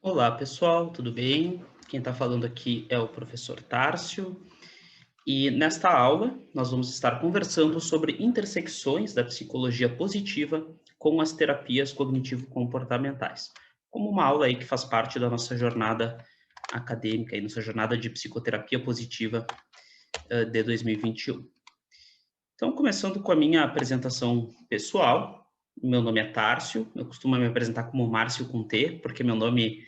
Olá, pessoal, tudo bem? Quem está falando aqui é o professor Tárcio, e nesta aula nós vamos estar conversando sobre intersecções da psicologia positiva com as terapias cognitivo-comportamentais, como uma aula aí que faz parte da nossa jornada acadêmica e nossa jornada de psicoterapia positiva de 2021. Então, começando com a minha apresentação pessoal, meu nome é Tárcio, eu costumo me apresentar como Márcio com T, porque meu nome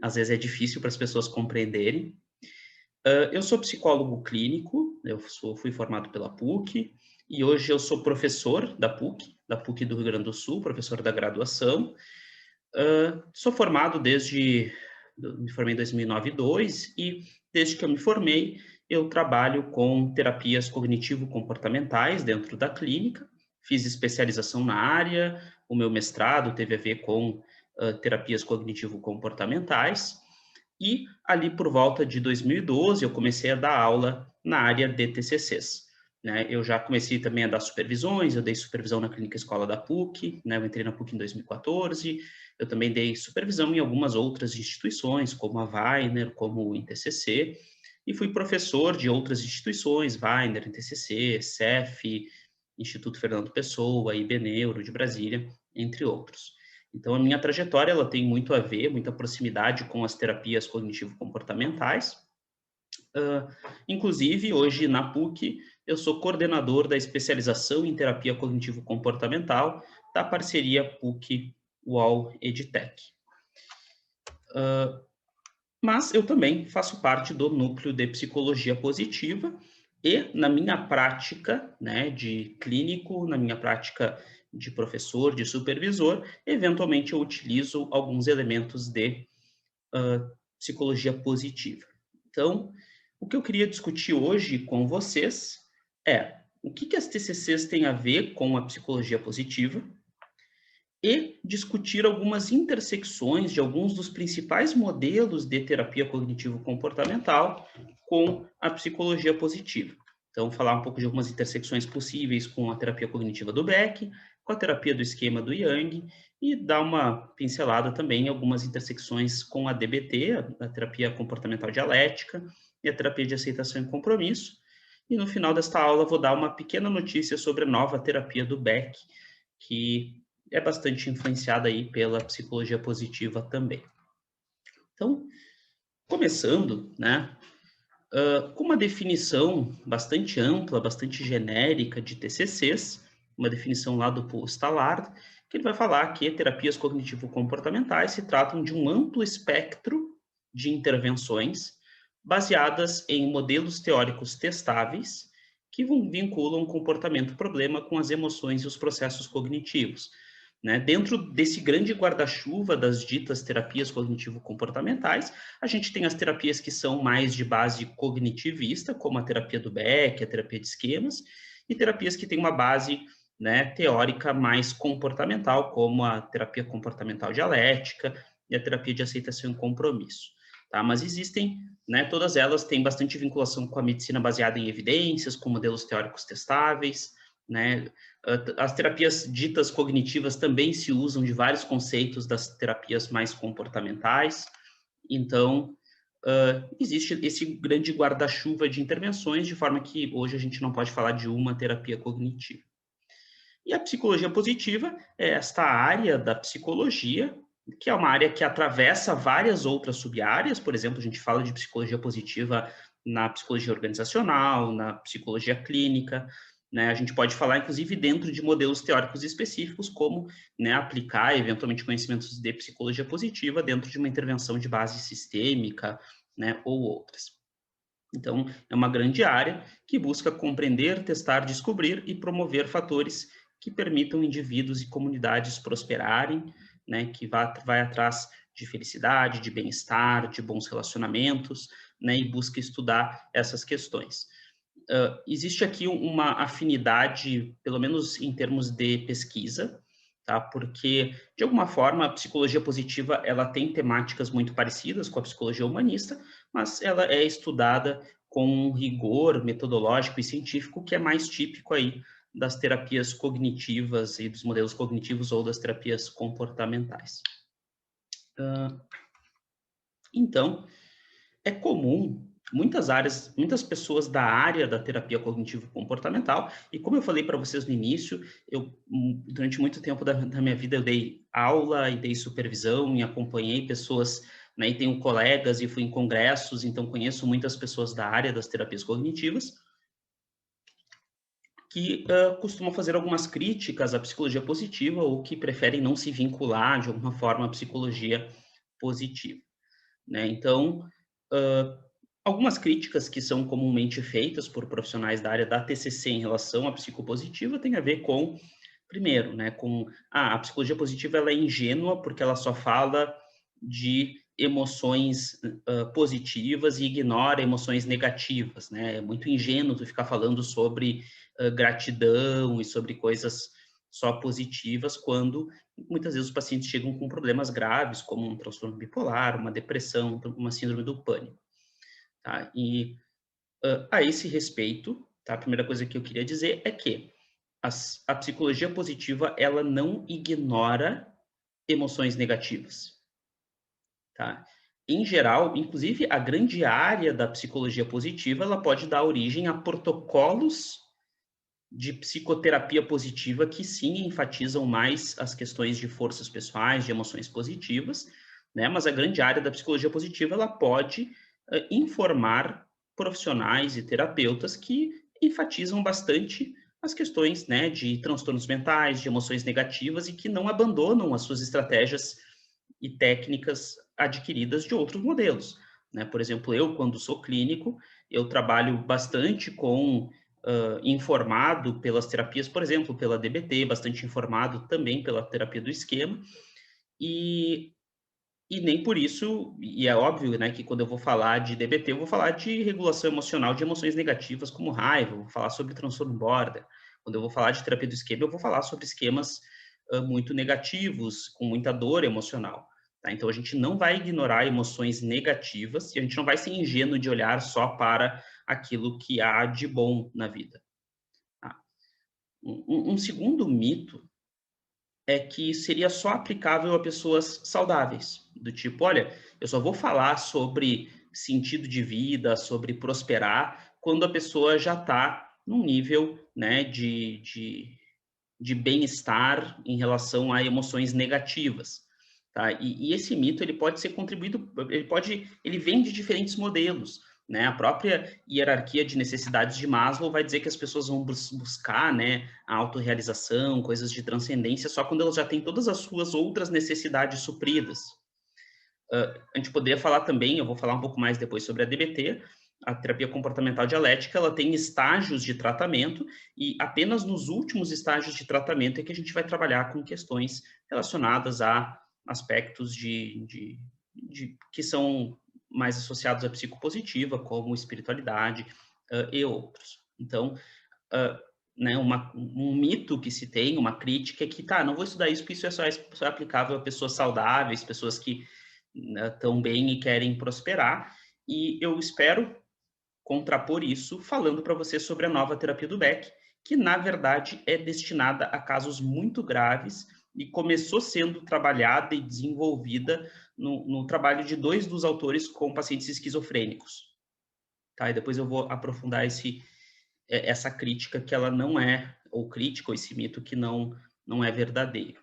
às vezes é difícil para as pessoas compreenderem. Eu sou psicólogo clínico, fui formado pela PUC, e hoje eu sou professor da PUC do Rio Grande do Sul, professor da graduação. Sou formado me formei em 2009 e 2002, e desde que eu me formei, eu trabalho com terapias cognitivo-comportamentais dentro da clínica, fiz especialização na área, o meu mestrado teve a ver com terapias cognitivo-comportamentais, e ali por volta de 2012 eu comecei a dar aula na área de TCCs. Né? Eu já comecei também a dar supervisões, eu dei supervisão na clínica escola da PUC, né? Eu entrei na PUC em 2014, eu também dei supervisão em algumas outras instituições, como a Weiner, como o INTCC, e fui professor de outras instituições, Weiner, INTCC, CEF, Instituto Fernando Pessoa, IBNeuro de Brasília, entre outros. Então, a minha trajetória ela tem muito a ver, muita proximidade com as terapias cognitivo-comportamentais. Inclusive, hoje na PUC, eu sou coordenador da especialização em terapia cognitivo-comportamental da parceria PUC-UOL EdTech. Mas eu também faço parte do núcleo de psicologia positiva e na minha prática, né, de clínico, na minha prática de professor, de supervisor, eventualmente eu utilizo alguns elementos de psicologia positiva. Então, o que eu queria discutir hoje com vocês é o que as TCCs têm a ver com a psicologia positiva e discutir algumas intersecções de alguns dos principais modelos de terapia cognitivo-comportamental com a psicologia positiva. Então, falar um pouco de algumas intersecções possíveis com a terapia cognitiva do Beck, com a terapia do esquema do Yang, e dar uma pincelada também em algumas intersecções com a DBT, a terapia comportamental dialética, e a terapia de aceitação e compromisso. E no final desta aula vou dar uma pequena notícia sobre a nova terapia do Beck, que é bastante influenciada aí pela psicologia positiva também. Então, começando, né, com uma definição bastante ampla, bastante genérica de TCCs, uma definição lá do Paul Stallard, que ele vai falar que terapias cognitivo-comportamentais se tratam de um amplo espectro de intervenções baseadas em modelos teóricos testáveis que vinculam o comportamento-problema com as emoções e os processos cognitivos. Né? Dentro desse grande guarda-chuva das ditas terapias cognitivo-comportamentais, a gente tem as terapias que são mais de base cognitivista, como a terapia do Beck, a terapia de esquemas, e terapias que têm uma base, né, teórica mais comportamental, como a terapia comportamental dialética e a terapia de aceitação e compromisso. Tá? Mas existem, né, todas elas têm bastante vinculação com a medicina baseada em evidências, com modelos teóricos testáveis, né? As terapias ditas cognitivas também se usam de vários conceitos das terapias mais comportamentais. Então, existe esse grande guarda-chuva de intervenções, de forma que hoje a gente não pode falar de uma terapia cognitiva. E a psicologia positiva é esta área da psicologia, que é uma área que atravessa várias outras sub-áreas. Por exemplo, a gente fala de psicologia positiva na psicologia organizacional, na psicologia clínica, né? A gente pode falar, inclusive, dentro de modelos teóricos específicos, como, né, aplicar, eventualmente, conhecimentos de psicologia positiva dentro de uma intervenção de base sistêmica, né, ou outras. Então, é uma grande área que busca compreender, testar, descobrir e promover fatores que permitam indivíduos e comunidades prosperarem, né, que vai atrás de felicidade, de bem-estar, de bons relacionamentos, né, e busca estudar essas questões. Existe aqui uma afinidade, pelo menos em termos de pesquisa, tá? Porque, de alguma forma, a psicologia positiva ela tem temáticas muito parecidas com a psicologia humanista, mas ela é estudada com um rigor metodológico e científico que é mais típico aí das terapias cognitivas e dos modelos cognitivos ou das terapias comportamentais. Então, é comum, muitas pessoas da área da terapia cognitivo-comportamental, e como eu falei para vocês no início, eu, durante muito tempo da minha vida, eu dei aula e dei supervisão e acompanhei pessoas, né, e tenho colegas e fui em congressos, então conheço muitas pessoas da área das terapias cognitivas, que costumam fazer algumas críticas à psicologia positiva ou que preferem não se vincular de alguma forma à psicologia positiva, né? Então, uh, algumas críticas que são comumente feitas por profissionais da área da TCC em relação à psicopositiva têm a ver com, primeiro, né, com a psicologia positiva ela é ingênua porque ela só fala de emoções positivas e ignora emoções negativas, né? É muito ingênuo tu ficar falando sobre gratidão e sobre coisas só positivas quando muitas vezes os pacientes chegam com problemas graves, como um transtorno bipolar, uma depressão, uma síndrome do pânico, tá? E a esse respeito, tá? A primeira coisa que eu queria dizer é que a psicologia positiva, ela não ignora emoções negativas, tá? Em geral, inclusive a grande área da psicologia positiva, ela pode dar origem a protocolos de psicoterapia positiva que sim enfatizam mais as questões de forças pessoais, de emoções positivas, né? Mas a grande área da psicologia positiva ela pode informar profissionais e terapeutas que enfatizam bastante as questões, né, de transtornos mentais, de emoções negativas e que não abandonam as suas estratégias e técnicas adquiridas de outros modelos, né? Por exemplo, eu quando sou clínico, eu trabalho bastante com informado pelas terapias, por exemplo, pela DBT, bastante informado também pela terapia do esquema, e, e nem por isso, e é óbvio, né, que quando eu vou falar de DBT, eu vou falar de regulação emocional de emoções negativas como raiva, eu vou falar sobre transtorno border. Quando eu vou falar de terapia do esquema, eu vou falar sobre esquemas muito negativos, com muita dor emocional. Tá? Então, a gente não vai ignorar emoções negativas e a gente não vai ser ingênuo de olhar só para aquilo que há de bom na vida. Tá? Um segundo mito é que seria só aplicável a pessoas saudáveis, do tipo, olha, eu só vou falar sobre sentido de vida, sobre prosperar, quando a pessoa já está num nível, né, de bem-estar em relação a emoções negativas, tá? E esse mito ele pode ser contribuído, ele vem de diferentes modelos, né? A própria hierarquia de necessidades de Maslow vai dizer que as pessoas vão buscar, né, a autorrealização, coisas de transcendência, só quando elas já têm todas as suas outras necessidades supridas. A gente poderia falar também, eu vou falar um pouco mais depois sobre a DBT, a terapia comportamental dialética, ela tem estágios de tratamento e apenas nos últimos estágios de tratamento é que a gente vai trabalhar com questões relacionadas a aspectos que são mais associados à psicopositiva, como espiritualidade e outros. Então, né, um mito que se tem, uma crítica é que, tá, não vou estudar isso porque isso só é aplicável a pessoas saudáveis, pessoas que estão bem e querem prosperar. E eu espero contrapor isso falando para você sobre a nova terapia do Beck, que na verdade é destinada a casos muito graves e começou sendo trabalhada e desenvolvida no trabalho de dois dos autores com pacientes esquizofrênicos. Tá? E depois eu vou aprofundar essa crítica que ela não é, ou crítica, ou esse mito que não é verdadeiro.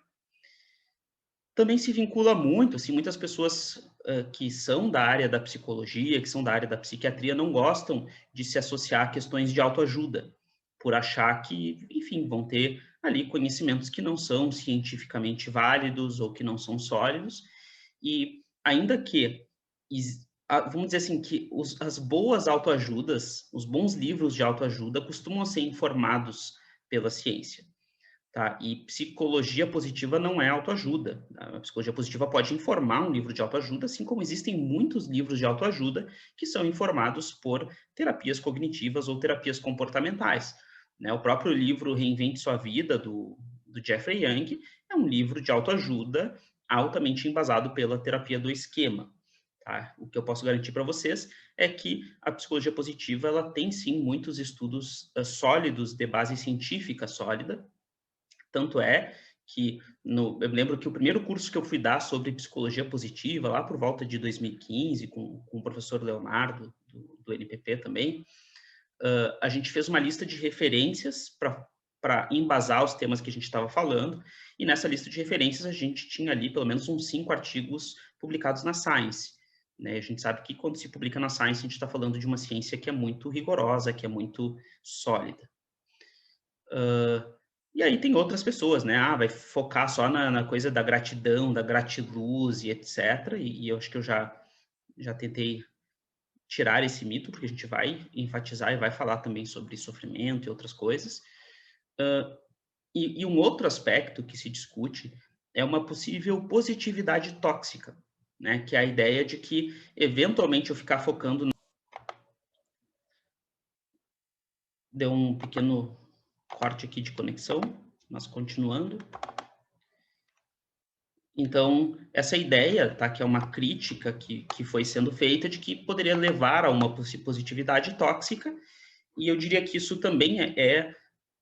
Também se vincula muito, assim, muitas pessoas que são da área da psicologia, que são da área da psiquiatria, não gostam de se associar a questões de autoajuda, por achar que, enfim, vão ter ali conhecimentos que não são cientificamente válidos ou que não são sólidos, e ainda que, vamos dizer assim, que as boas autoajudas, os bons livros de autoajuda costumam ser informados pela ciência. Tá? E psicologia positiva não é autoajuda. A psicologia positiva pode informar um livro de autoajuda, assim como existem muitos livros de autoajuda que são informados por terapias cognitivas ou terapias comportamentais. Né? O próprio livro Reinvente Sua Vida, do Jeffrey Young, é um livro de autoajuda altamente embasado pela terapia do esquema. Tá? O que eu posso garantir para vocês é que a psicologia positiva ela tem sim muitos estudos sólidos de base científica sólida. Tanto é que eu me lembro que o primeiro curso que eu fui dar sobre psicologia positiva, lá por volta de 2015, com o professor Leonardo, do NPP também, a gente fez uma lista de referências para embasar os temas que a gente estava falando, e nessa lista de referências a gente tinha ali pelo menos uns 5 artigos publicados na Science. Né? A gente sabe que quando se publica na Science, a gente está falando de uma ciência que é muito rigorosa, que é muito sólida. E aí tem outras pessoas, né? Vai focar só na coisa da gratidão, da gratiluz e etc. E eu acho que eu já tentei tirar esse mito, porque a gente vai enfatizar e vai falar também sobre sofrimento e outras coisas. E um outro aspecto que se discute é uma possível positividade tóxica, né? Que é a ideia de que, eventualmente, eu ficar focando... Deu um pequeno corte aqui de conexão, mas continuando. Então, essa ideia, tá, que é uma crítica que foi sendo feita de que poderia levar a uma positividade tóxica, e eu diria que isso também é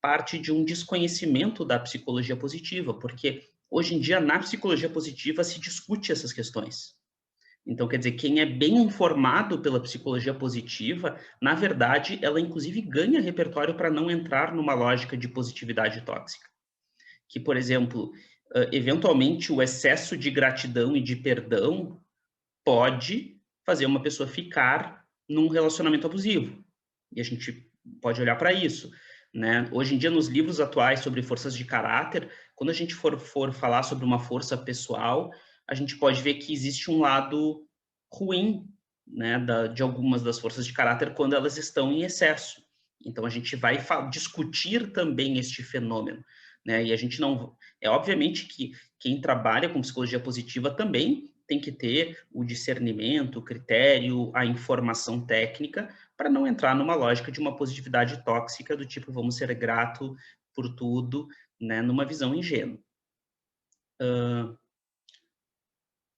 parte de um desconhecimento da psicologia positiva, porque hoje em dia na psicologia positiva se discute essas questões. Então, quer dizer, quem é bem informado pela psicologia positiva, na verdade, ela inclusive ganha repertório para não entrar numa lógica de positividade tóxica. Que, por exemplo, eventualmente o excesso de gratidão e de perdão pode fazer uma pessoa ficar num relacionamento abusivo. E a gente pode olhar para isso. Né? Hoje em dia, nos livros atuais sobre forças de caráter, quando a gente for falar sobre uma força pessoal, a gente pode ver que existe um lado ruim, né, de algumas das forças de caráter quando elas estão em excesso. Então, a gente vai discutir também este fenômeno. Né? E a gente não... É obviamente que quem trabalha com psicologia positiva também tem que ter o discernimento, o critério, a informação técnica, para não entrar numa lógica de uma positividade tóxica do tipo vamos ser grato por tudo, né, numa visão ingênua.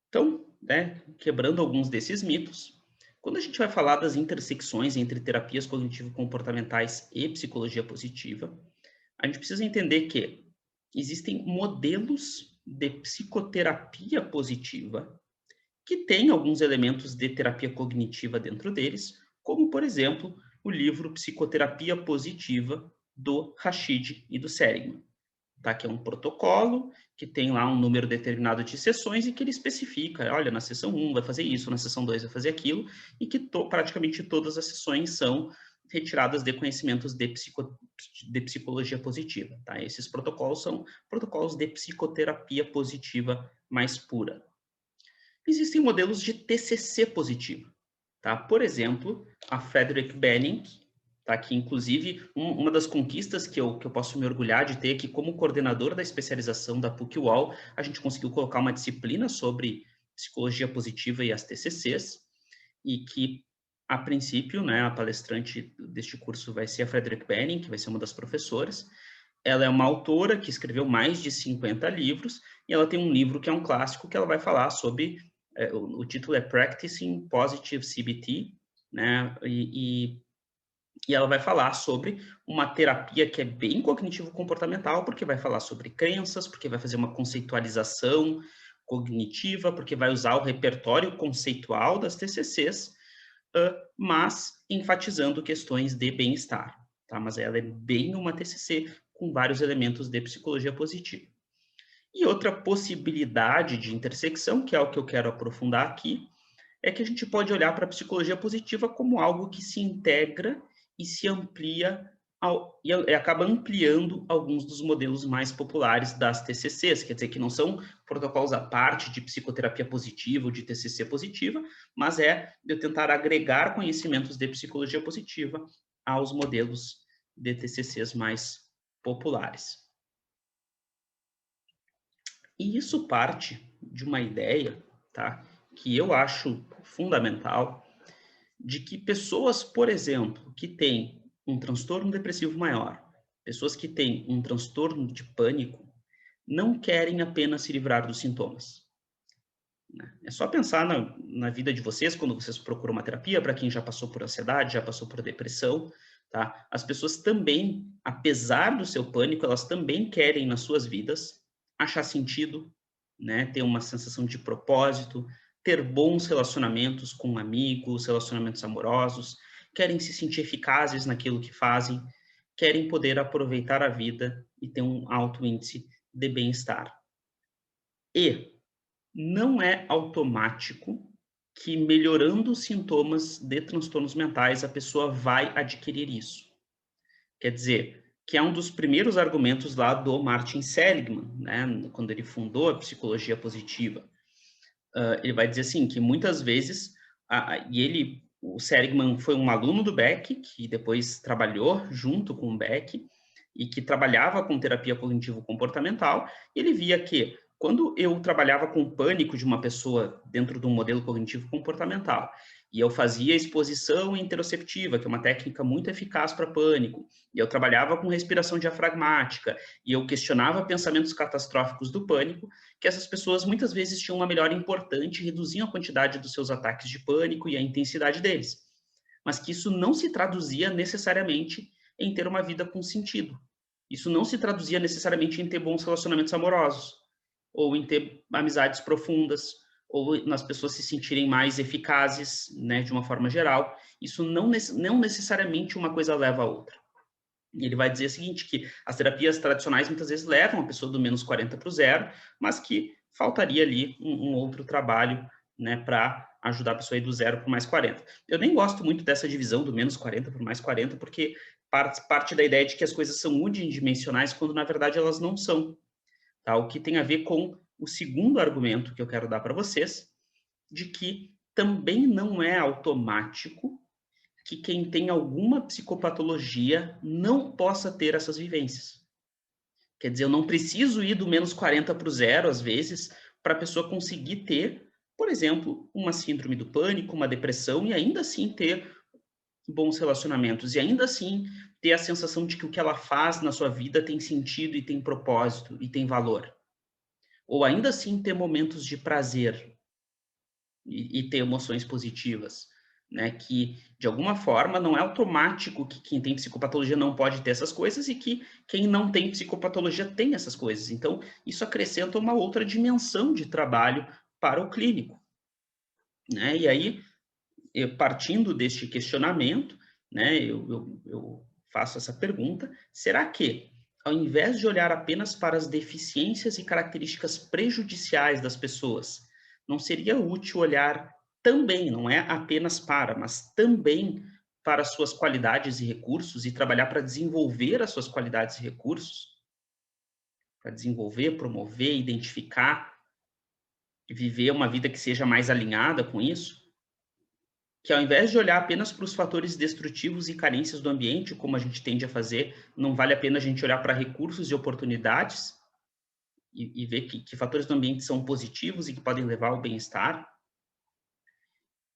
Então, né, quebrando alguns desses mitos, quando a gente vai falar das intersecções entre terapias cognitivo-comportamentais e psicologia positiva, a gente precisa entender que existem modelos de psicoterapia positiva que têm alguns elementos de terapia cognitiva dentro deles, como, por exemplo, o livro Psicoterapia Positiva, do Rashid e do Seligman. Tá? Que é um protocolo que tem lá um número determinado de sessões e que ele especifica, olha, na sessão 1 vai fazer isso, na sessão 2 vai fazer aquilo, e que praticamente todas as sessões são retiradas de conhecimentos de psicologia positiva. Tá? Esses protocolos são protocolos de psicoterapia positiva mais pura. Existem modelos de TCC positivo. Tá? Por exemplo, a Frederick Benning, tá? Que inclusive uma das conquistas que eu posso me orgulhar de ter, que como coordenador da especialização da PUC-UOL, a gente conseguiu colocar uma disciplina sobre psicologia positiva e as TCCs, e que, a princípio, né, a palestrante deste curso vai ser a Frederick Benning, que vai ser uma das professoras. Ela é uma autora que escreveu mais de 50 livros, e ela tem um livro que é um clássico, que ela vai falar sobre... o título é Practicing Positive CBT, né? E ela vai falar sobre uma terapia que é bem cognitivo-comportamental, porque vai falar sobre crenças, porque vai fazer uma conceitualização cognitiva, porque vai usar o repertório conceitual das TCCs, mas enfatizando questões de bem-estar. Tá? Mas ela é bem uma TCC com vários elementos de psicologia positiva. E outra possibilidade de intersecção, que é o que eu quero aprofundar aqui, é que a gente pode olhar para a psicologia positiva como algo que se integra e se amplia e acaba ampliando alguns dos modelos mais populares das TCCs, quer dizer, que não são protocolos à parte de psicoterapia positiva ou de TCC positiva, mas é eu tentar agregar conhecimentos de psicologia positiva aos modelos de TCCs mais populares. E isso parte de uma ideia, tá, que eu acho fundamental, de que pessoas, por exemplo, que têm um transtorno depressivo maior, pessoas que têm um transtorno de pânico, não querem apenas se livrar dos sintomas. É só pensar na vida de vocês, quando vocês procuram uma terapia, para quem já passou por ansiedade, já passou por depressão, tá? As pessoas também, apesar do seu pânico, elas também querem nas suas vidas achar sentido, né? Ter uma sensação de propósito, ter bons relacionamentos com amigos, relacionamentos amorosos, querem se sentir eficazes naquilo que fazem, querem poder aproveitar a vida e ter um alto índice de bem-estar. E não é automático que melhorando os sintomas de transtornos mentais a pessoa vai adquirir isso. Quer dizer, que é um dos primeiros argumentos lá do Martin Seligman, né, quando ele fundou a psicologia positiva. Ele vai dizer assim, que muitas vezes, o Seligman foi um aluno do Beck, que depois trabalhou junto com o Beck, e que trabalhava com terapia cognitivo-comportamental, e ele via que, quando eu trabalhava com o pânico de uma pessoa dentro de um modelo cognitivo-comportamental, e eu fazia exposição interoceptiva, que é uma técnica muito eficaz para pânico, e eu trabalhava com respiração diafragmática, e eu questionava pensamentos catastróficos do pânico, que essas pessoas muitas vezes tinham uma melhora importante, reduziam a quantidade dos seus ataques de pânico e a intensidade deles, mas que isso não se traduzia necessariamente em ter uma vida com sentido. Isso não se traduzia necessariamente em ter bons relacionamentos amorosos, ou em ter amizades profundas, ou nas pessoas se sentirem mais eficazes, né, de uma forma geral. Isso não necessariamente uma coisa leva a outra. E ele vai dizer o seguinte, que as terapias tradicionais muitas vezes levam a pessoa do menos 40 para o zero, mas que faltaria ali um outro trabalho, né, para ajudar a pessoa a ir do zero para o mais 40. Eu nem gosto muito dessa divisão do menos 40 para o mais 40, porque parte da ideia de que as coisas são unidimensionais, quando na verdade elas não são. Tá? O que tem a ver com o segundo argumento que eu quero dar para vocês, de que também não é automático que quem tem alguma psicopatologia não possa ter essas vivências. Quer dizer, eu não preciso ir do menos 40 para o zero, às vezes, para a pessoa conseguir ter, por exemplo, uma síndrome do pânico, uma depressão, e ainda assim ter bons relacionamentos, e ainda assim ter a sensação de que o que ela faz na sua vida tem sentido e tem propósito e tem valor. Ou ainda assim ter momentos de prazer e ter emoções positivas, né? Que, de alguma forma, não é automático que quem tem psicopatologia não pode ter essas coisas e que quem não tem psicopatologia tem essas coisas. Então, isso acrescenta uma outra dimensão de trabalho para o clínico, né? E aí, partindo deste questionamento, né, eu faço essa pergunta: será que, ao invés de olhar apenas para as deficiências e características prejudiciais das pessoas, não seria útil olhar também, não é apenas para, mas também para as suas qualidades e recursos e trabalhar para desenvolver as suas qualidades e recursos? Para desenvolver, promover, identificar, viver uma vida que seja mais alinhada com isso? Que ao invés de olhar apenas para os fatores destrutivos e carências do ambiente, como a gente tende a fazer, não vale a pena a gente olhar para recursos e oportunidades e ver que fatores do ambiente são positivos e que podem levar ao bem-estar?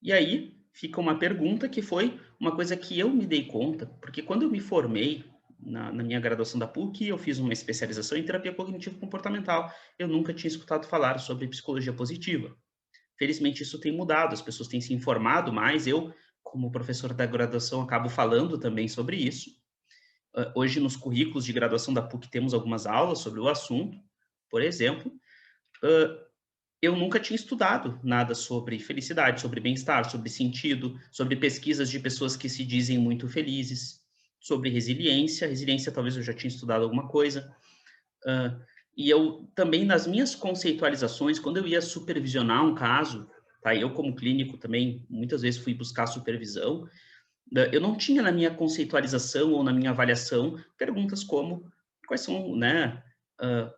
E aí fica uma pergunta que foi uma coisa que eu me dei conta, porque quando eu me formei na minha graduação da PUC, eu fiz uma especialização em terapia cognitivo-comportamental. Eu nunca tinha escutado falar sobre psicologia positiva. Felizmente isso tem mudado, as pessoas têm se informado mais, eu, como professor da graduação, acabo falando também sobre isso. Hoje, nos currículos de graduação da PUC, temos algumas aulas sobre o assunto, por exemplo. Eu nunca tinha estudado nada sobre felicidade, sobre bem-estar, sobre sentido, sobre pesquisas de pessoas que se dizem muito felizes, sobre resiliência. Resiliência talvez eu já tinha estudado alguma coisa. E eu também, nas minhas conceitualizações, quando eu ia supervisionar um caso, tá? Eu como clínico também, muitas vezes fui buscar supervisão, eu não tinha na minha conceitualização ou na minha avaliação perguntas como quais são, né?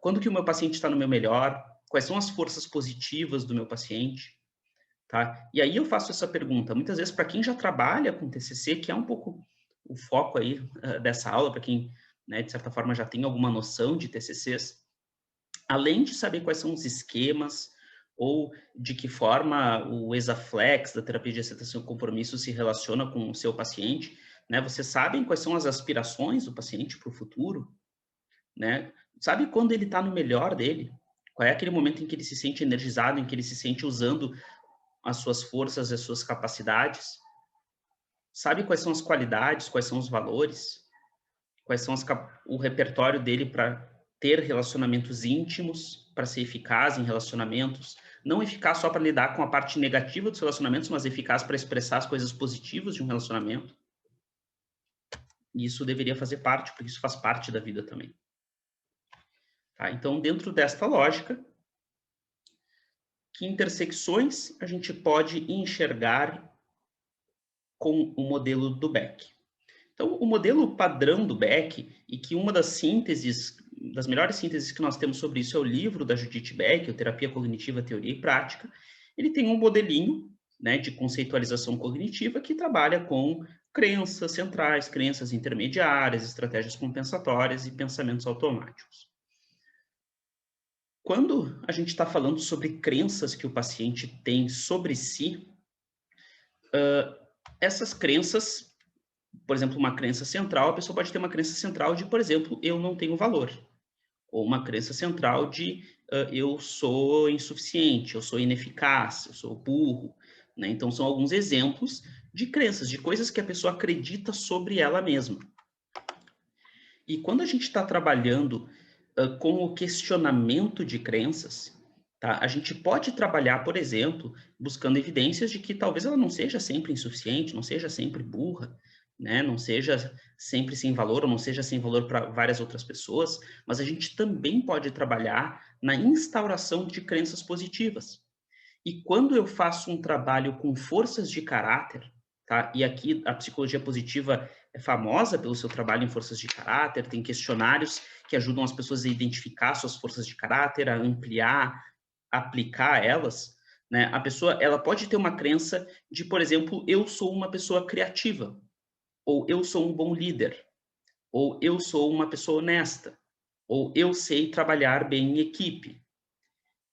Quando que o meu paciente está no meu melhor? Quais são as forças positivas do meu paciente? Tá? E aí eu faço essa pergunta, muitas vezes para quem já trabalha com TCC, que é um pouco o foco aí dessa aula, para quem, né, de certa forma já tem alguma noção de TCCs, além de saber quais são os esquemas ou de que forma o ESAFlex da terapia de aceitação e compromisso se relaciona com o seu paciente, né? Vocês sabem quais são as aspirações do paciente para o futuro, né? Sabe quando ele está no melhor dele? Qual é aquele momento em que ele se sente energizado, em que ele se sente usando as suas forças e as suas capacidades? Sabe quais são as qualidades, quais são os valores, quais são o repertório dele para ter relacionamentos íntimos para ser eficaz em relacionamentos, não eficaz só para lidar com a parte negativa dos relacionamentos, mas eficaz para expressar as coisas positivas de um relacionamento. E isso deveria fazer parte, porque isso faz parte da vida também. Tá? Então, dentro desta lógica, que intersecções a gente pode enxergar com o modelo do Beck? Então, o modelo padrão do Beck, e que uma das sínteses, das melhores sínteses que nós temos sobre isso é o livro da Judith Beck, o Terapia Cognitiva, Teoria e Prática. Ele tem um modelinho, né, de conceitualização cognitiva que trabalha com crenças centrais, crenças intermediárias, estratégias compensatórias e pensamentos automáticos. Quando a gente está falando sobre crenças que o paciente tem sobre si, essas crenças, por exemplo, uma crença central, a pessoa pode ter uma crença central de, por exemplo, eu não tenho valor. Ou uma crença central de eu sou insuficiente, eu sou ineficaz, eu sou burro. Né? Então, são alguns exemplos de crenças, de coisas que a pessoa acredita sobre ela mesma. E quando a gente está trabalhando com o questionamento de crenças, tá? A gente pode trabalhar, por exemplo, buscando evidências de que talvez ela não seja sempre insuficiente, não seja sempre burra, né? Não seja sempre sem valor, ou não seja sem valor para várias outras pessoas, mas a gente também pode trabalhar na instauração de crenças positivas. E quando eu faço um trabalho com forças de caráter, tá? E aqui a psicologia positiva é famosa pelo seu trabalho em forças de caráter, tem questionários que ajudam as pessoas a identificar suas forças de caráter, a ampliar, aplicar elas, né? A pessoa, ela pode ter uma crença de, por exemplo, eu sou uma pessoa criativa, ou eu sou um bom líder, ou eu sou uma pessoa honesta, ou eu sei trabalhar bem em equipe.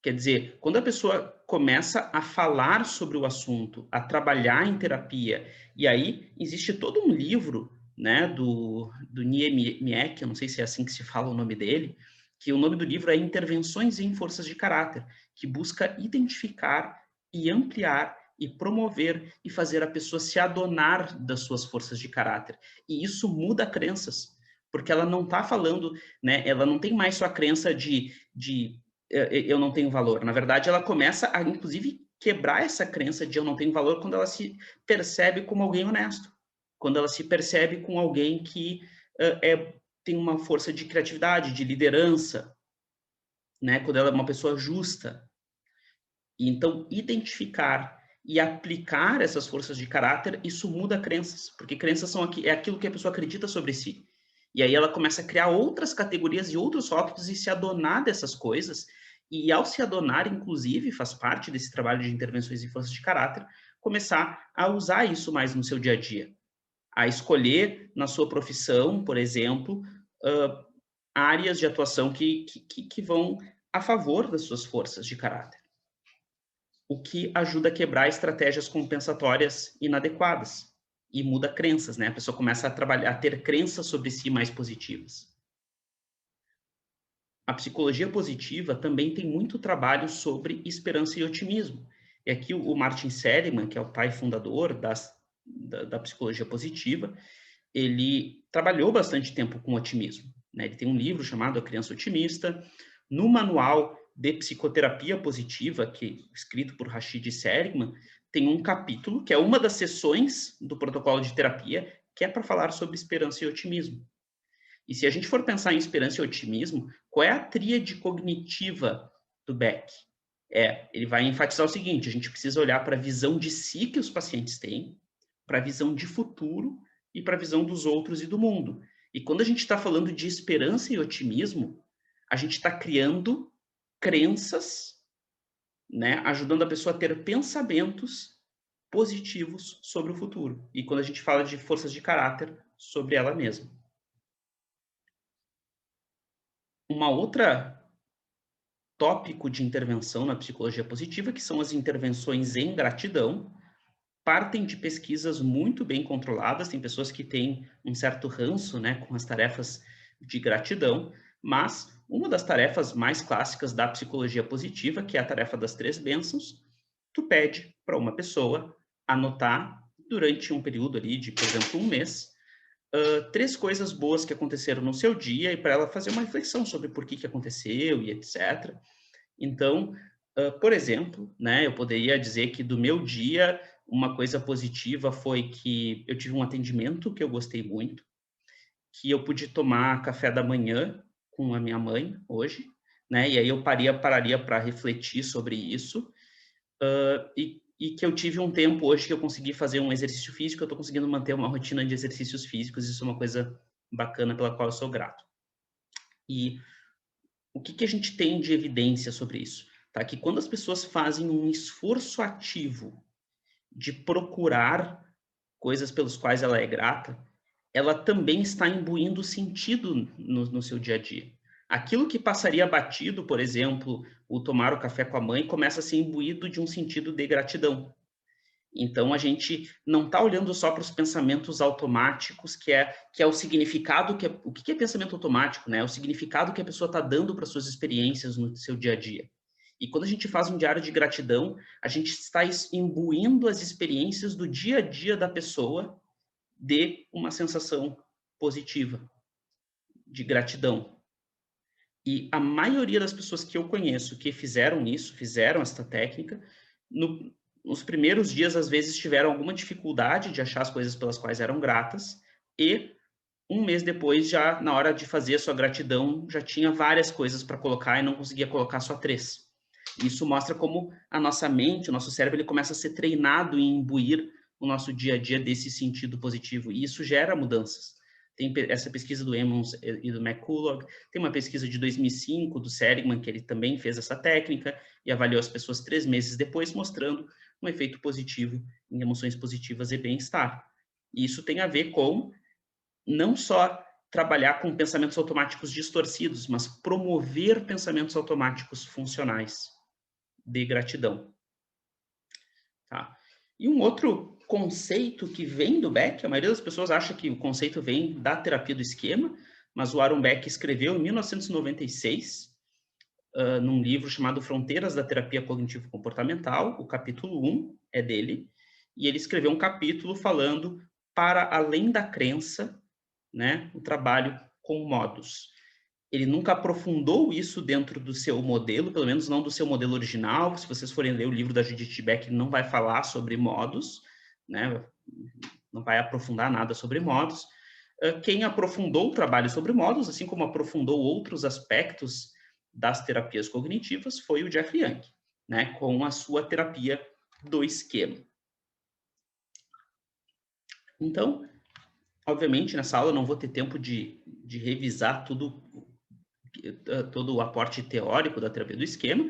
Quer dizer, quando a pessoa começa a falar sobre o assunto, a trabalhar em terapia, e aí existe todo um livro, né, do Niemiec, eu não sei se é assim que se fala o nome dele, que o nome do livro é Intervenções em Forças de Caráter, que busca identificar e ampliar e promover e fazer a pessoa se adonar das suas forças de caráter. E isso muda crenças, porque ela não está falando, né, ela não tem mais só a crença de eu não tenho valor. Na verdade, ela começa a, inclusive, quebrar essa crença de eu não tenho valor quando ela se percebe como alguém honesto, quando ela se percebe com alguém que tem uma força de criatividade, de liderança, né? Quando ela é uma pessoa justa. E, então, identificar e aplicar essas forças de caráter, isso muda crenças, porque crenças são é aquilo que a pessoa acredita sobre si. E aí ela começa a criar outras categorias e outros rótulos e se adonar dessas coisas. E ao se adonar, inclusive, faz parte desse trabalho de intervenções em forças de caráter, começar a usar isso mais no seu dia a dia. A escolher na sua profissão, por exemplo, áreas de atuação que vão a favor das suas forças de caráter. O que ajuda a quebrar estratégias compensatórias inadequadas e muda crenças, né? A pessoa começa a trabalhar, a ter crenças sobre si mais positivas. A psicologia positiva também tem muito trabalho sobre esperança e otimismo. E aqui o Martin Seligman, que é o pai fundador da psicologia positiva, ele trabalhou bastante tempo com otimismo. Né? Ele tem um livro chamado A Criança Otimista. No manual de psicoterapia positiva, que escrito por Rashid Seligman, tem um capítulo, que é uma das sessões do protocolo de terapia, que é para falar sobre esperança e otimismo. E se a gente for pensar em esperança e otimismo, qual é a tríade cognitiva do Beck? Ele vai enfatizar o seguinte: a gente precisa olhar para a visão de si que os pacientes têm, para a visão de futuro e para a visão dos outros e do mundo. E quando a gente está falando de esperança e otimismo, a gente está criando crenças, né, ajudando a pessoa a ter pensamentos positivos sobre o futuro. E quando a gente fala de forças de caráter, sobre ela mesma. Uma outra tópico de intervenção na psicologia positiva, que são as intervenções em gratidão, partem de pesquisas muito bem controladas, tem pessoas que têm um certo ranço, né, com as tarefas de gratidão, mas uma das tarefas mais clássicas da psicologia positiva, que é a tarefa das 3 bênçãos, tu pede para uma pessoa anotar durante um período ali de, por exemplo, um mês, 3 coisas boas que aconteceram no seu dia e para ela fazer uma reflexão sobre por que aconteceu e etc. Então, por exemplo, né, eu poderia dizer que do meu dia, uma coisa positiva foi que eu tive um atendimento que eu gostei muito, que eu pude tomar café da manhã com a minha mãe hoje, né, e aí eu pararia para refletir sobre isso, e que eu tive um tempo hoje que eu consegui fazer um exercício físico, eu estou conseguindo manter uma rotina de exercícios físicos, isso é uma coisa bacana pela qual eu sou grato. E o que a gente tem de evidência sobre isso? Tá? Que quando as pessoas fazem um esforço ativo de procurar coisas pelas quais ela é grata, ela também está imbuindo sentido no seu dia a dia. Aquilo que passaria batido, por exemplo, o tomar o café com a mãe, começa a ser imbuído de um sentido de gratidão. Então, a gente não está olhando só para os pensamentos automáticos, que é o significado, o que é pensamento automático, né? O significado que a pessoa está dando para suas experiências no seu dia a dia. E quando a gente faz um diário de gratidão, a gente está imbuindo as experiências do dia a dia da pessoa de uma sensação positiva, de gratidão. E a maioria das pessoas que eu conheço que fizeram isso, fizeram esta técnica, nos primeiros dias, às vezes, tiveram alguma dificuldade de achar as coisas pelas quais eram gratas, e um mês depois, já na hora de fazer a sua gratidão, já tinha várias coisas para colocar e não conseguia colocar só 3. Isso mostra como a nossa mente, o nosso cérebro, ele começa a ser treinado em imbuir o nosso dia a dia desse sentido positivo, e isso gera mudanças. Tem essa pesquisa do Emmons e do McCullough, tem uma pesquisa de 2005 do Seligman, que ele também fez essa técnica e avaliou as pessoas 3 meses depois, mostrando um efeito positivo em emoções positivas e bem-estar. E isso tem a ver com não só trabalhar com pensamentos automáticos distorcidos, mas promover pensamentos automáticos funcionais de gratidão. Tá? E um outro conceito que vem do Beck, a maioria das pessoas acha que o conceito vem da terapia do esquema, mas o Aaron Beck escreveu em 1996, num livro chamado Fronteiras da Terapia Cognitivo-Comportamental, o capítulo 1 é dele, e ele escreveu um capítulo falando para além da crença, né, o trabalho com modos. Ele nunca aprofundou isso dentro do seu modelo, pelo menos não do seu modelo original. Se vocês forem ler o livro da Judith Beck, ele não vai falar sobre modos, né? Não vai aprofundar nada sobre modos. Quem aprofundou o trabalho sobre modos, assim como aprofundou outros aspectos das terapias cognitivas, foi o Jeffrey Young, né? Com a sua terapia do esquema. Então, obviamente, nessa aula eu não vou ter tempo de revisar todo o aporte teórico da terapia do esquema.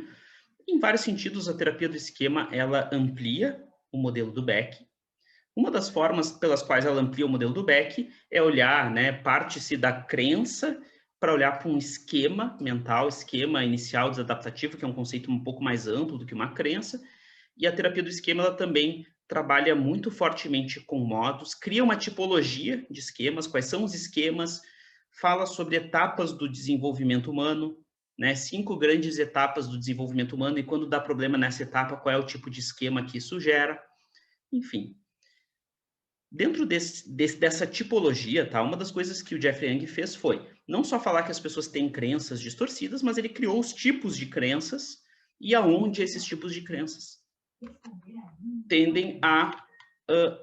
Em vários sentidos, a terapia do esquema, ela amplia o modelo do Beck. Uma das formas pelas quais ela amplia o modelo do Beck é olhar, né, parte-se da crença para olhar para um esquema mental, esquema inicial desadaptativo, que é um conceito um pouco mais amplo do que uma crença. E a terapia do esquema, ela também trabalha muito fortemente com modos, cria uma tipologia de esquemas, quais são os esquemas, fala sobre etapas do desenvolvimento humano, né? 5 grandes etapas do desenvolvimento humano, e quando dá problema nessa etapa, qual é o tipo de esquema que isso gera, enfim. Dentro dessa tipologia, tá? Uma das coisas que o Jeffrey Young fez foi não só falar que as pessoas têm crenças distorcidas, mas ele criou os tipos de crenças e aonde esses tipos de crenças tendem a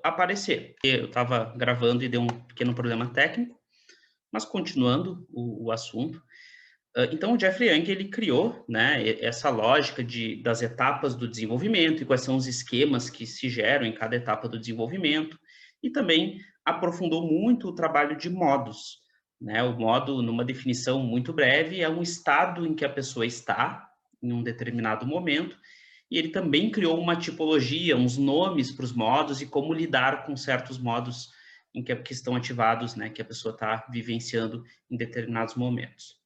aparecer. Eu estava gravando e deu um pequeno problema técnico, mas continuando o assunto. Então, o Jeffrey Young, ele criou, né, essa lógica das etapas do desenvolvimento e quais são os esquemas que se geram em cada etapa do desenvolvimento, e também aprofundou muito o trabalho de modos. Né? O modo, numa definição muito breve, é um estado em que a pessoa está em um determinado momento, e ele também criou uma tipologia, uns nomes para os modos e como lidar com certos modos em que estão ativados, né, que a pessoa está vivenciando em determinados momentos.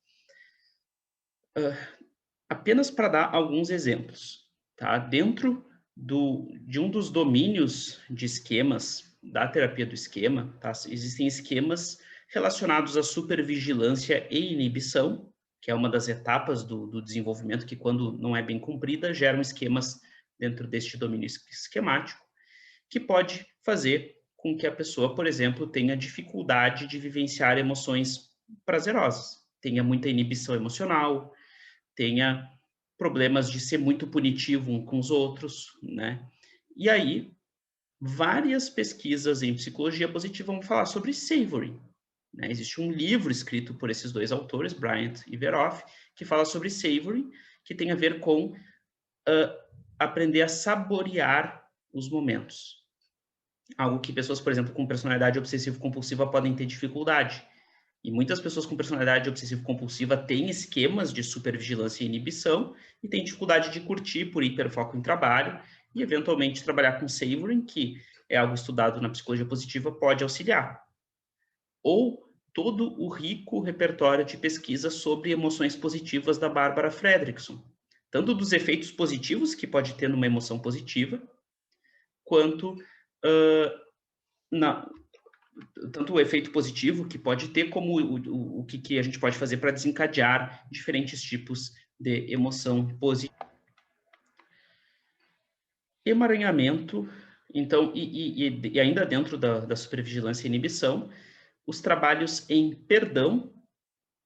Apenas para dar alguns exemplos, tá? Dentro de um dos domínios de esquemas da terapia do esquema, tá? Existem esquemas relacionados à supervigilância e inibição, que é uma das etapas do desenvolvimento que, quando não é bem cumprida, geram esquemas dentro deste domínio esquemático, que pode fazer com que a pessoa, por exemplo, tenha dificuldade de vivenciar emoções prazerosas, tenha muita inibição emocional, tenha problemas de ser muito punitivo um com os outros, né? E aí, várias pesquisas em psicologia positiva vão falar sobre savory, né? Existe um livro escrito por esses dois autores, Bryant e Veroff, que fala sobre savory, que tem a ver com aprender a saborear os momentos. Algo que pessoas, por exemplo, com personalidade obsessivo-compulsiva podem ter dificuldade. E muitas pessoas com personalidade obsessivo-compulsiva têm esquemas de supervigilância e inibição e têm dificuldade de curtir por hiperfoco em trabalho e, eventualmente, trabalhar com savoring, que é algo estudado na psicologia positiva, pode auxiliar. Ou todo o rico repertório de pesquisa sobre emoções positivas da Barbara Fredrickson, tanto dos efeitos positivos que pode ter numa emoção positiva, quanto na, tanto o efeito positivo que pode ter, como o que a gente pode fazer para desencadear diferentes tipos de emoção positiva. Emaranhamento, então, e ainda dentro da supervigilância e inibição, os trabalhos em perdão,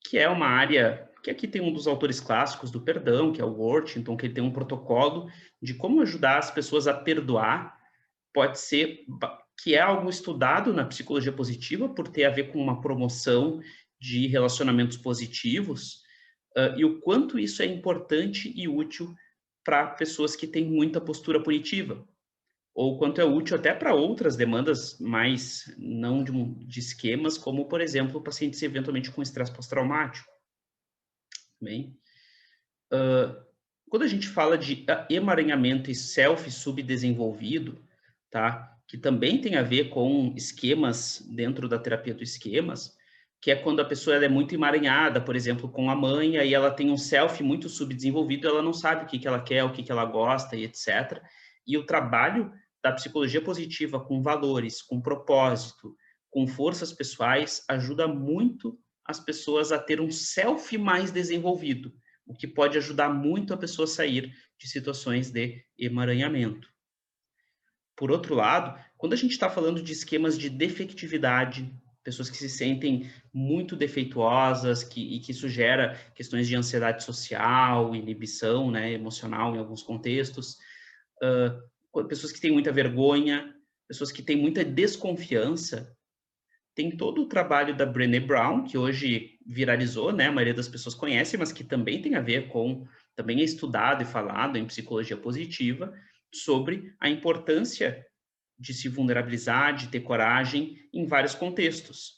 que é uma área que aqui tem um dos autores clássicos do perdão, que é o Worthington, que ele tem um protocolo de como ajudar as pessoas a perdoar, pode ser que é algo estudado na psicologia positiva por ter a ver com uma promoção de relacionamentos positivos, e o quanto isso é importante e útil para pessoas que têm muita postura punitiva, ou quanto é útil até para outras demandas mais não de esquemas, como, por exemplo, pacientes eventualmente com estresse pós-traumático. Bem, quando a gente fala de emaranhamento e self subdesenvolvido, tá? Que também tem a ver com esquemas dentro da terapia dos esquemas, que é quando a pessoa ela é muito emaranhada, por exemplo, com a mãe, aí ela tem um self muito subdesenvolvido, ela não sabe o que, que ela quer, o que, que ela gosta e etc. E o trabalho da psicologia positiva com valores, com propósito, com forças pessoais, ajuda muito as pessoas a ter um self mais desenvolvido, o que pode ajudar muito a pessoa a sair de situações de emaranhamento. Por outro lado, quando a gente está falando de esquemas de defectividade, pessoas que se sentem muito defeituosas, e que isso gera questões de ansiedade social, inibição, né, emocional em alguns contextos, pessoas que têm muita vergonha, pessoas que têm muita desconfiança, tem todo o trabalho da Brené Brown, que hoje viralizou, né? A maioria das pessoas conhece, mas que também tem a ver com, também é estudado e falado em psicologia positiva, sobre a importância de se vulnerabilizar, de ter coragem em vários contextos.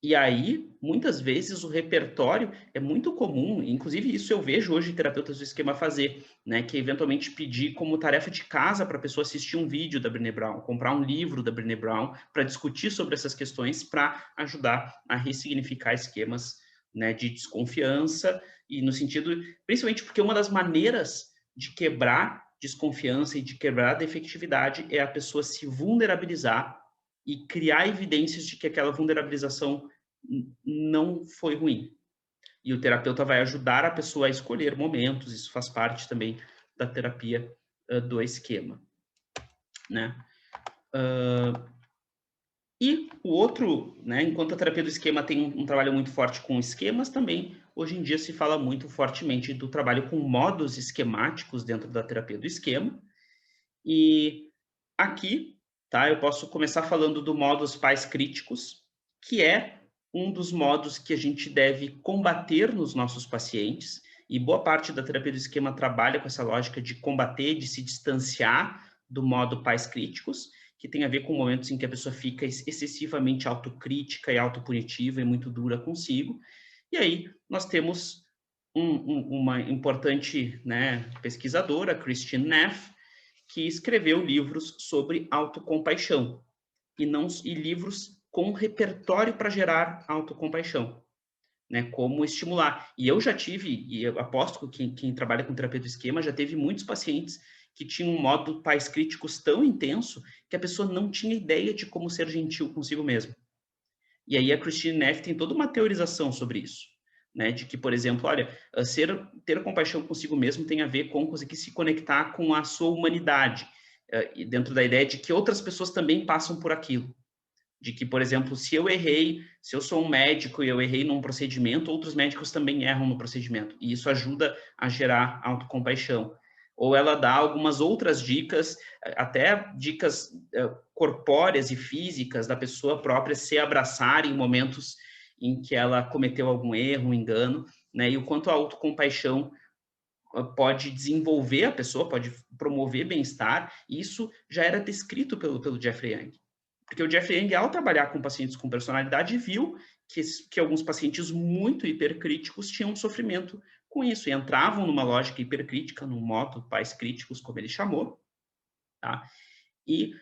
E aí, muitas vezes, o repertório é muito comum, inclusive isso eu vejo hoje terapeutas do esquema fazer, né? Que é eventualmente pedir como tarefa de casa para a pessoa assistir um vídeo da Brené Brown, comprar um livro da Brené Brown para discutir sobre essas questões, para ajudar a ressignificar esquemas, né, de desconfiança, e no sentido, principalmente porque uma das maneiras de quebrar desconfiança e de quebrar a defectividade é a pessoa se vulnerabilizar e criar evidências de que aquela vulnerabilização não foi ruim. E o terapeuta vai ajudar a pessoa a escolher momentos, isso faz parte também da terapia do esquema, né? E o outro, né, enquanto a terapia do esquema tem um trabalho muito forte com esquemas, também hoje em dia se fala muito fortemente do trabalho com modos esquemáticos dentro da terapia do esquema. E aqui, tá, eu posso começar falando do modus pais críticos, que é um dos modos que a gente deve combater nos nossos pacientes, e boa parte da terapia do esquema trabalha com essa lógica de combater, de se distanciar do modo pais críticos, que tem a ver com momentos em que a pessoa fica excessivamente autocrítica e autopunitiva e muito dura consigo. E aí nós temos uma importante, né, pesquisadora, Christine Neff, que escreveu livros sobre autocompaixão e livros com repertório para gerar autocompaixão, né? Como estimular. E eu já tive, e eu aposto que quem trabalha com terapia do esquema já teve muitos pacientes que tinham um modo pais críticos tão intenso que a pessoa não tinha ideia de como ser gentil consigo mesma. E aí a Christine Neff tem toda uma teorização sobre isso, né? De que, por exemplo, olha, ter compaixão consigo mesmo tem a ver com conseguir se conectar com a sua humanidade. e dentro da ideia de que outras pessoas também passam por aquilo. De que, por exemplo, se eu sou um médico e eu errei num procedimento, outros médicos também erram no procedimento. E isso ajuda a gerar autocompaixão. Ou ela dá algumas outras dicas, até dicas corpóreas e físicas da pessoa própria se abraçar em momentos em que ela cometeu algum erro, um engano, né? E o quanto a autocompaixão pode desenvolver a pessoa, pode promover bem-estar. Isso já era descrito pelo Jeffrey Young. Porque o Jeffrey Young, ao trabalhar com pacientes com personalidade, viu que alguns pacientes muito hipercríticos tinham sofrimento com isso, e entravam numa lógica hipercrítica, num modo pais críticos, como ele chamou, tá? E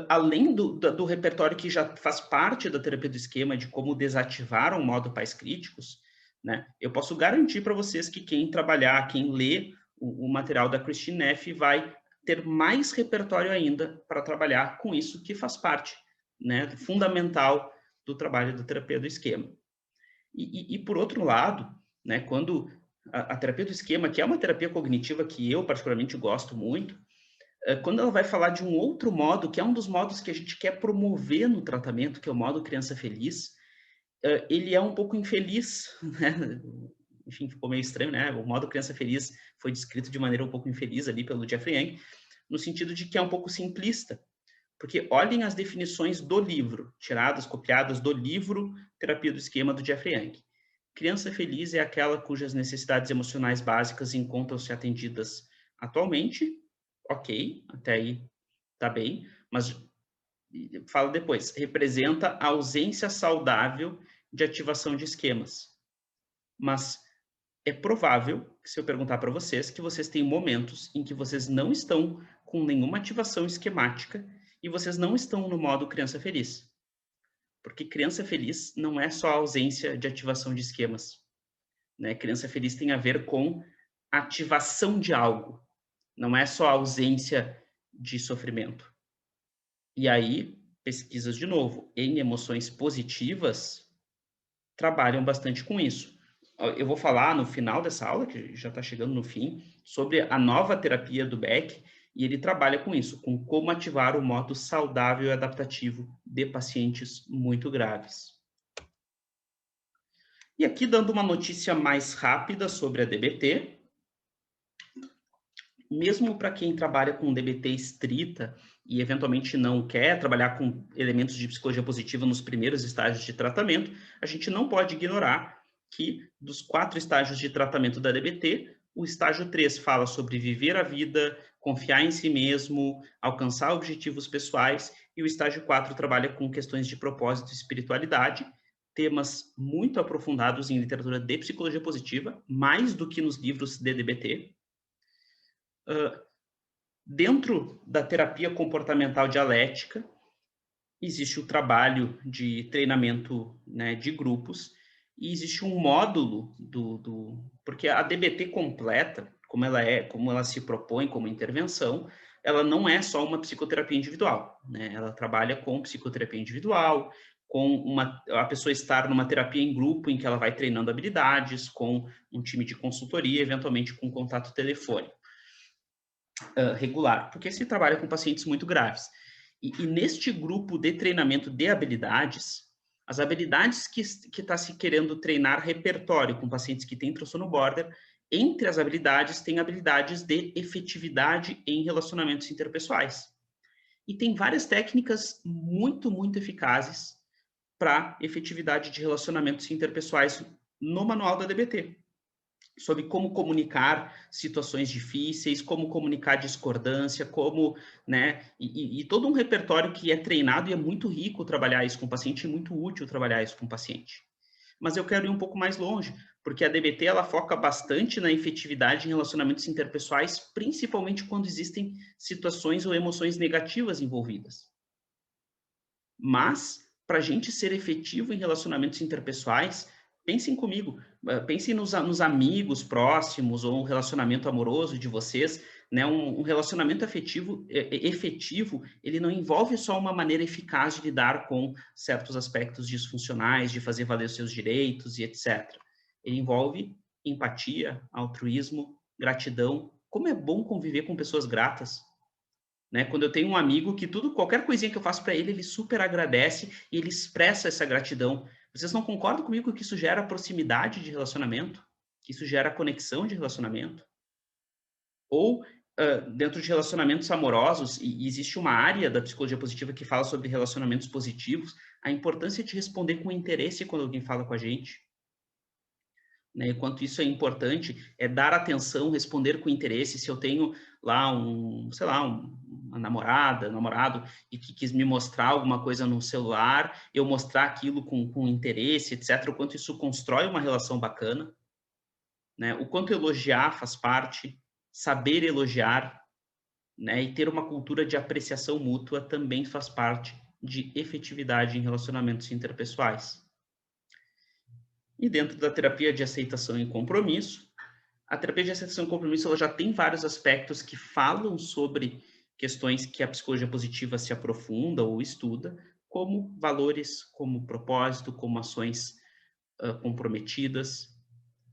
além do repertório que já faz parte da terapia do esquema, de como desativar o modo pais críticos, né? Eu posso garantir para vocês que quem trabalhar, quem lê o material da Christine Neff vai ter mais repertório ainda para trabalhar com isso que faz parte, né, fundamental do trabalho da terapia do esquema. E por outro lado, né, quando a terapia do esquema, que é uma terapia cognitiva que eu particularmente gosto muito, quando ela vai falar de um outro modo, que é um dos modos que a gente quer promover no tratamento, que é o modo criança feliz, ele é um pouco infeliz, né? Enfim, ficou meio estranho, né? O modo criança feliz foi descrito de maneira um pouco infeliz ali pelo Jeffrey Young, no sentido de que é um pouco simplista. Porque olhem as definições do livro, tiradas, copiadas do livro Terapia do Esquema, do Jeffrey Young. Criança feliz é aquela cujas necessidades emocionais básicas encontram-se atendidas atualmente. Ok, até aí tá bem, mas fala depois, representa a ausência saudável de ativação de esquemas. Mas é provável, que se eu perguntar para vocês, que vocês têm momentos em que vocês não estão com nenhuma ativação esquemática e vocês não estão no modo criança feliz. Porque criança feliz não é só a ausência de ativação de esquemas, né? Criança feliz tem a ver com ativação de algo, não é só a ausência de sofrimento. E aí, pesquisas de novo, em emoções positivas, trabalham bastante com isso. Eu vou falar no final dessa aula, que já está chegando no fim, sobre a nova terapia do Beck, e ele trabalha com isso, com como ativar o modo saudável e adaptativo de pacientes muito graves. E aqui, dando uma notícia mais rápida sobre a DBT, mesmo para quem trabalha com DBT estrita e eventualmente não quer trabalhar com elementos de psicologia positiva nos primeiros estágios de tratamento, a gente não pode ignorar que dos 4 estágios de tratamento da DBT, o estágio 3 fala sobre viver a vida, confiar em si mesmo, alcançar objetivos pessoais, e o estágio 4 trabalha com questões de propósito e espiritualidade, temas muito aprofundados em literatura de psicologia positiva, mais do que nos livros de DBT. Dentro da terapia comportamental dialética, existe o trabalho de treinamento, né, de grupos, e existe um módulo porque a DBT completa, como ela se propõe como intervenção, ela não é só uma psicoterapia individual, né? Ela trabalha com psicoterapia individual, com a pessoa estar numa terapia em grupo, em que ela vai treinando habilidades, com um time de consultoria, eventualmente com contato telefônico regular, porque se trabalha com pacientes muito graves. E neste grupo de treinamento de habilidades, as habilidades que está se querendo treinar repertório com pacientes que têm transtorno border, entre as habilidades, tem habilidades de efetividade em relacionamentos interpessoais. E tem várias técnicas muito, muito eficazes para efetividade de relacionamentos interpessoais no manual da DBT, sobre como comunicar situações difíceis, como comunicar discordância, como, né, e todo um repertório que é treinado e é muito rico trabalhar isso com o paciente, e muito útil trabalhar isso com o paciente. Mas eu quero ir um pouco mais longe, porque a DBT ela foca bastante na efetividade em relacionamentos interpessoais, principalmente quando existem situações ou emoções negativas envolvidas. Mas, para a gente ser efetivo em relacionamentos interpessoais, pensem comigo, pensem nos amigos próximos ou um relacionamento amoroso de vocês, né? Um relacionamento afetivo, efetivo, ele não envolve só uma maneira eficaz de lidar com certos aspectos disfuncionais, de fazer valer os seus direitos e etc. Ele envolve empatia, altruísmo, gratidão. Como é bom conviver com pessoas gratas. né? Quando eu tenho um amigo que qualquer coisinha que eu faço para ele, ele super agradece e ele expressa essa gratidão. Vocês não concordam comigo que isso gera proximidade de relacionamento? Que isso gera conexão de relacionamento? Ou, dentro de relacionamentos amorosos, e existe uma área da psicologia positiva que fala sobre relacionamentos positivos, a importância de responder com interesse quando alguém fala com a gente, né? E quanto isso é importante, é dar atenção, responder com interesse. Se eu tenho lá sei lá, uma namorada, namorado, e que quis me mostrar alguma coisa no celular, eu mostrar aquilo com interesse, etc., o quanto isso constrói uma relação bacana, né? O quanto elogiar faz parte, saber elogiar, né? E ter uma cultura de apreciação mútua também faz parte de efetividade em relacionamentos interpessoais. E dentro da terapia de aceitação e compromisso, a terapia de aceitação e compromisso ela já tem vários aspectos que falam sobre questões que a psicologia positiva se aprofunda ou estuda, como valores, como propósito, como ações comprometidas,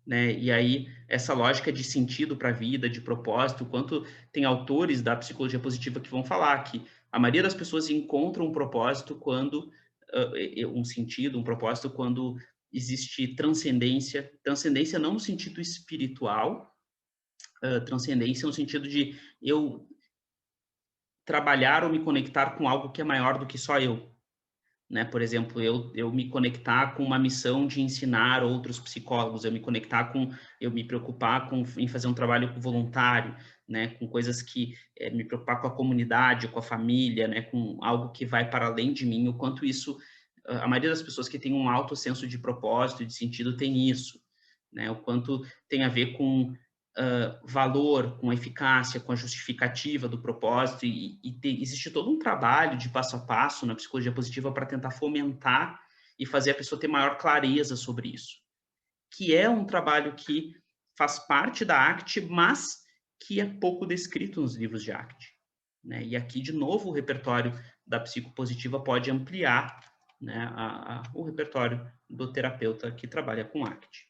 né? E aí essa lógica de sentido para a vida, de propósito, quanto tem autores da psicologia positiva que vão falar que a maioria das pessoas encontra um propósito quando um sentido, um propósito quando existe transcendência, transcendência não no sentido espiritual, transcendência no sentido de eu trabalhar ou me conectar com algo que é maior do que só eu, né? Por exemplo, eu me conectar com uma missão de ensinar outros psicólogos, eu me preocupar em fazer um trabalho voluntário, né? Com coisas que me preocupar com a comunidade, com a família, né? Com algo que vai para além de mim, o quanto isso, a maioria das pessoas que tem um alto senso de propósito, de sentido, tem isso, né? O quanto tem a ver com valor, com eficácia, com a justificativa do propósito, existe todo um trabalho de passo a passo na psicologia positiva para tentar fomentar e fazer a pessoa ter maior clareza sobre isso, que é um trabalho que faz parte da ACT, mas que é pouco descrito nos livros de ACT, né? E aqui, de novo, o repertório da psicopositiva pode ampliar, né, o repertório do terapeuta que trabalha com ACT.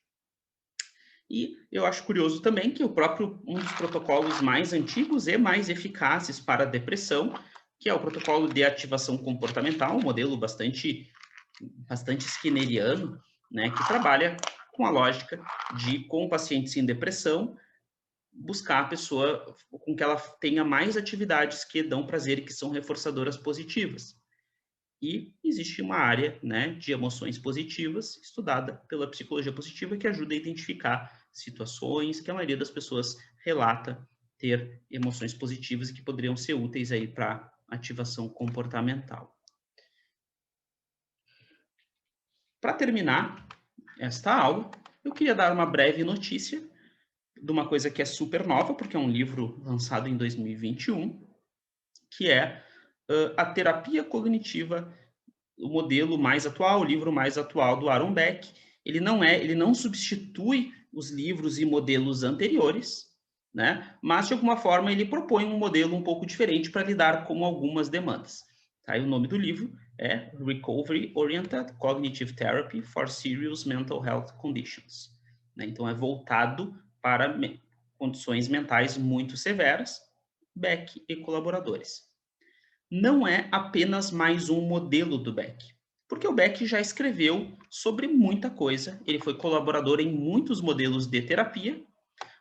E eu acho curioso também que um dos protocolos mais antigos e mais eficazes para a depressão, que é o protocolo de ativação comportamental, um modelo bastante skinneriano, né, que trabalha com a lógica de, com pacientes em depressão, buscar a pessoa com que ela tenha mais atividades que dão prazer e que são reforçadoras positivas. E existe uma área, né, de emoções positivas estudada pela psicologia positiva que ajuda a identificar situações que a maioria das pessoas relata ter emoções positivas e que poderiam ser úteis aí para ativação comportamental. Para terminar esta aula, eu queria dar uma breve notícia de uma coisa que é super nova, porque é um livro lançado em 2021, que é a terapia cognitiva, o modelo mais atual, o livro mais atual do Aaron Beck. Ele não substitui os livros e modelos anteriores, né? Mas de alguma forma ele propõe um modelo um pouco diferente para lidar com algumas demandas. Tá? E o nome do livro é Recovery Oriented Cognitive Therapy for Serious Mental Health Conditions, né? Então é voltado para condições mentais muito severas. Beck e colaboradores. Não é apenas mais um modelo do Beck, porque o Beck já escreveu sobre muita coisa, ele foi colaborador em muitos modelos de terapia,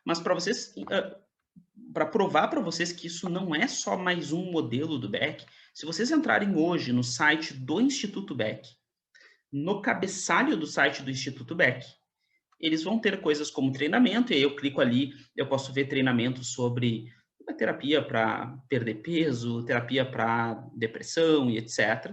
mas para provar para vocês que isso não é só mais um modelo do Beck, se vocês entrarem hoje no site do Instituto Beck, no cabeçalho do site do Instituto Beck, eles vão ter coisas como treinamento, e aí eu clico ali, eu posso ver treinamento sobre terapia para perder peso, terapia para depressão e etc.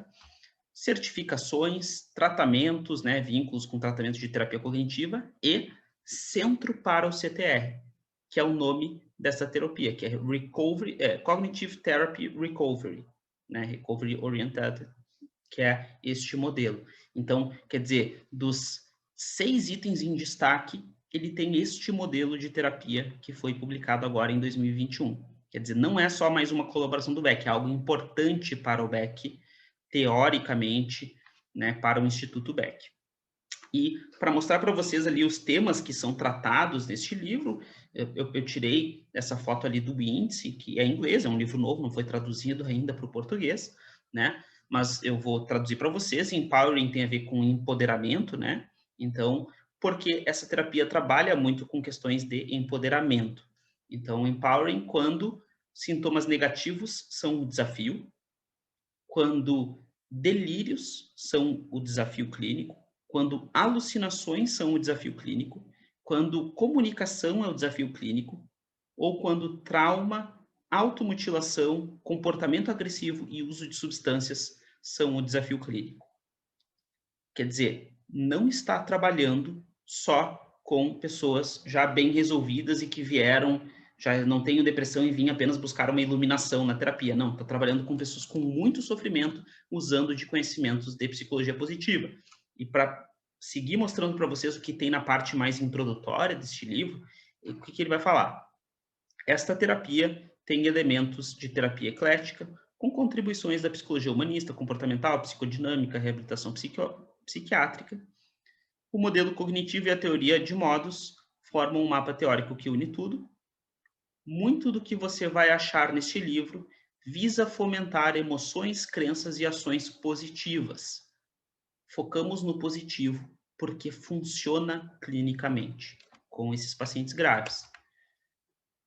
Certificações, tratamentos, né, vínculos com tratamento de terapia cognitiva e Centro para o CTR, que é o nome dessa terapia, que é Cognitive Therapy Recovery, né, Recovery Oriented, que é este modelo. Então, quer dizer, dos 6 itens em destaque, ele tem este modelo de terapia que foi publicado agora em 2021. Quer dizer, não é só mais uma colaboração do Beck, é algo importante para o Beck, teoricamente, né, para o Instituto Beck. E para mostrar para vocês ali os temas que são tratados neste livro, eu tirei essa foto ali do índice, que é em inglês, é um livro novo, não foi traduzido ainda para o português, né? Mas eu vou traduzir para vocês. Empowering tem a ver com empoderamento, né? Então, porque essa terapia trabalha muito com questões de empoderamento. Então, empowering quando sintomas negativos são o desafio, quando delírios são o desafio clínico, quando alucinações são o desafio clínico, quando comunicação é o desafio clínico, ou quando trauma, automutilação, comportamento agressivo e uso de substâncias são o desafio clínico. Quer dizer, não está trabalhando só com pessoas já bem resolvidas e que vieram, já não tenho depressão e vim apenas buscar uma iluminação na terapia. Não, está trabalhando com pessoas com muito sofrimento, usando de conhecimentos de psicologia positiva. E para seguir mostrando para vocês o que tem na parte mais introdutória deste livro, o que ele vai falar? Esta terapia tem elementos de terapia eclética, com contribuições da psicologia humanista, comportamental, psicodinâmica, reabilitação psiquiátrica. O modelo cognitivo e a teoria de modos formam um mapa teórico que une tudo. Muito do que você vai achar neste livro visa fomentar emoções, crenças e ações positivas. Focamos no positivo porque funciona clinicamente com esses pacientes graves.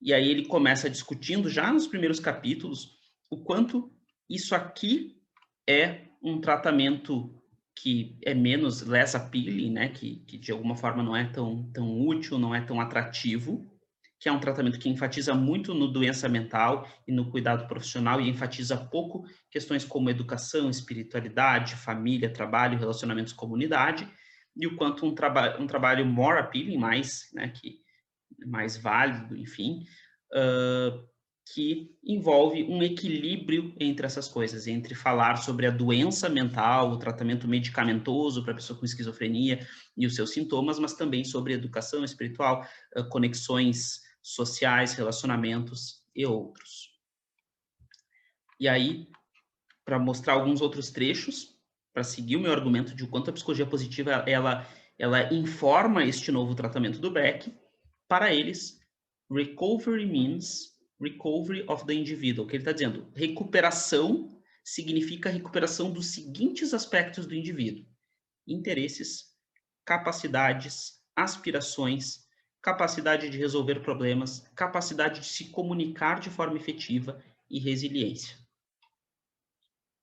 E aí ele começa discutindo já nos primeiros capítulos o quanto isso aqui é um tratamento que é menos less appealing, né? Que de alguma forma não é tão útil, não é tão atrativo, que é um tratamento que enfatiza muito no doença mental e no cuidado profissional e enfatiza pouco questões como educação, espiritualidade, família, trabalho, relacionamentos, comunidade, e o quanto um trabalho more appealing, mais, né, mais válido, enfim, que envolve um equilíbrio entre essas coisas, entre falar sobre a doença mental, o tratamento medicamentoso para a pessoa com esquizofrenia e os seus sintomas, mas também sobre educação espiritual, conexões sociais, relacionamentos e outros. E aí, para mostrar alguns outros trechos, para seguir o meu argumento de o quanto a psicologia positiva ela informa este novo tratamento do Beck. Para eles, recovery means recovery of the individual. O que ele está dizendo? Recuperação significa recuperação dos seguintes aspectos do indivíduo: interesses, capacidades, aspirações, capacidade de resolver problemas, capacidade de se comunicar de forma efetiva e resiliência.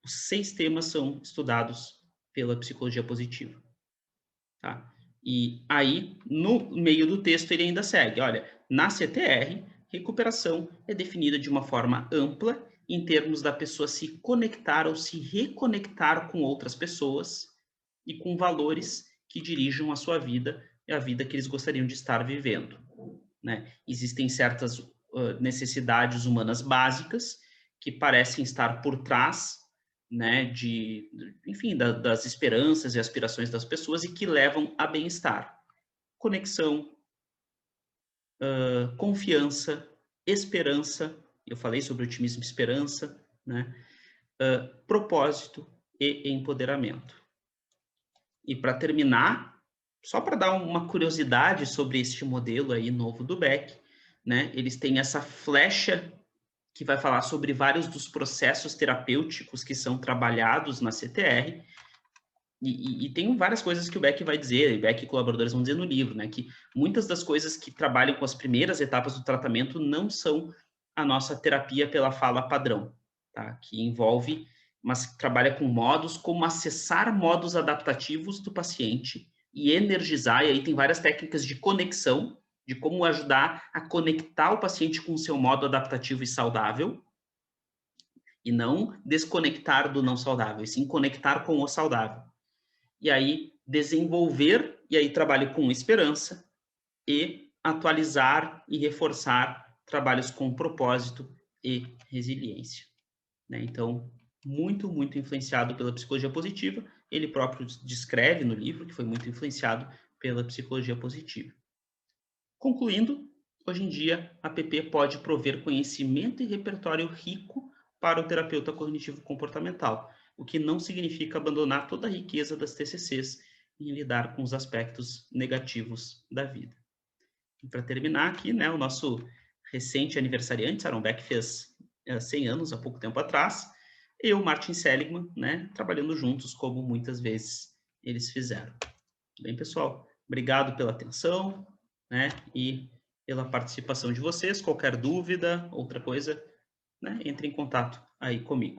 Os 6 temas são estudados pela psicologia positiva. Tá? E aí, no meio do texto, ele ainda segue. Olha, na CTR, recuperação é definida de uma forma ampla em termos da pessoa se conectar ou se reconectar com outras pessoas e com valores que dirijam a sua vida e a vida que eles gostariam de estar vivendo. Né? Existem certas necessidades humanas básicas que parecem estar por trás, né, enfim, das esperanças e aspirações das pessoas e que levam a bem-estar. Conexão, confiança, esperança, eu falei sobre otimismo e esperança, né? Propósito e empoderamento. E para terminar, só para dar uma curiosidade sobre este modelo aí novo do Beck, né? Eles têm essa flecha que vai falar sobre vários dos processos terapêuticos que são trabalhados na CTR, e tem várias coisas que o Beck vai dizer, e Beck e colaboradores vão dizer no livro, né, que muitas das coisas que trabalham com as primeiras etapas do tratamento não são a nossa terapia pela fala padrão, tá? Que envolve, mas trabalha com modos, como acessar modos adaptativos do paciente e energizar, e aí tem várias técnicas de conexão, de como ajudar a conectar o paciente com o seu modo adaptativo e saudável, e não desconectar do não saudável, e sim conectar com o saudável. E aí desenvolver, e aí trabalho com esperança, e atualizar e reforçar trabalhos com propósito e resiliência. Né? Então, muito influenciado pela psicologia positiva, ele próprio descreve no livro que foi muito influenciado pela psicologia positiva. Concluindo, hoje em dia, a PP pode prover conhecimento e repertório rico para o terapeuta cognitivo comportamental, o que não significa abandonar toda a riqueza das TCCs em lidar com os aspectos negativos da vida. E para terminar aqui, né, o nosso recente aniversariante, Saron Beck, fez 100 anos há pouco tempo atrás, eu, Martin Seligman, né, trabalhando juntos como muitas vezes eles fizeram. Bem, pessoal, obrigado pela atenção, né, e pela participação de vocês. Qualquer dúvida, outra coisa, né, entre em contato aí comigo.